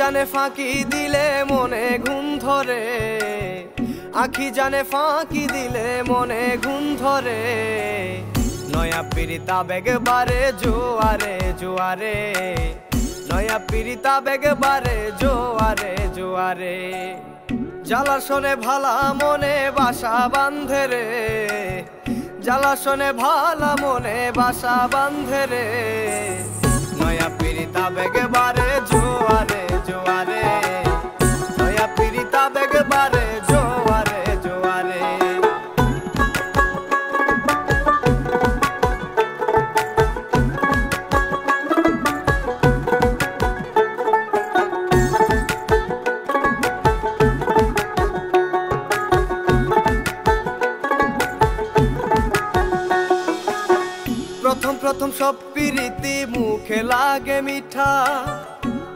জানে ফাঁকি দিলে মনে ঘুম ধরে, আখি জানে ফাঁকি দিলে মনে ঘুম ধরে। নয়া পিরিতা বেগে বারে জোয়ারে জোয়ারে, নয়া পিরিতা বেগে বারে জোয়ারে জোয়ারে। জ্বালা শোনে ভালা মনে বাসা বান্ধে রে, জ্বালা শোনে ভালা মনে বাসা বান্ধে রে। নয়া পিরিতা বেগে বারে জোয়ারে জোয়ারে, নয়া পিরিতা বেগে বারে জোয়ারে জোয়ারে। প্রথম প্রথম সব পিরিতি মুখে লাগে মিঠা,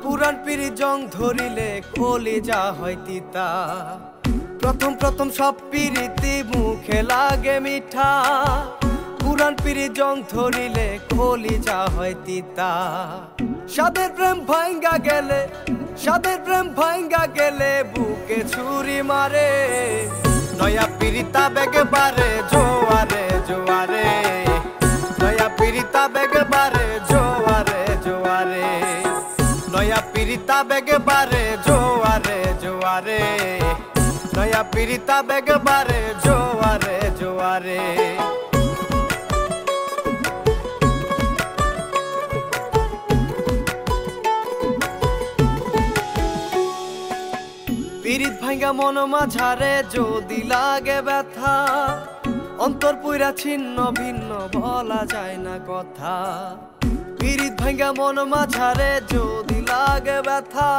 পুরান পিরি জং ধরিলে কলিজা হয় তিতা। প্রথম প্রথম সব পিরিতি মুখে লাগে মিঠা, পুরান পিরি জং ধরিলে কলিজা হয় তিতা। সাদের প্রেম ভাঙ্গা গেলে, সাদের প্রেম ভাঙ্গা গেলে বুকে ছুরি মারে। নয়া পিরিতা বেগে বারে জোয়ারে জোয়ারে, নয়া পিরিতা বেগে বারে জোয়ারে জোয়ারে। নয়া পিরিতা বেগে বারে জোয়ারে জোয়ারে, নয়া পিরিতা বেগে বারে জোয়ারে জোয়ারে। পিরিত ভাঙ্গা মন মাঝারে যদি লাগে ব্যথা, অন্তর পুইরা ছিন্ন ভিন্ন বলা যায় না কথা। পিরিত ভাঙ্গা মন মাঝারে যদি লাগে ব্যথা,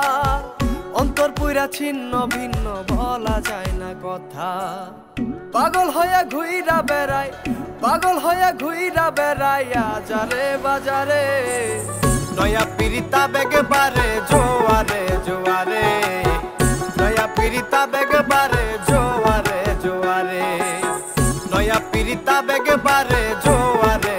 অন্তর পুইরা ছিন্ন ভিন্ন বলা যায় না কথা। পাগল হইয়া ঘুইরা বেড়াই, পাগল হইয়া ঘুইরা বেড়াই আজারে বাজারে। নয়া পিরিতা বেগে বারে জোয়ারে জোয়ারে, নয়া পিরিতা বেগে বারে জোয়ারে জোয়ারে। নয়া পিরিতা বেগে বারে জোয়ারে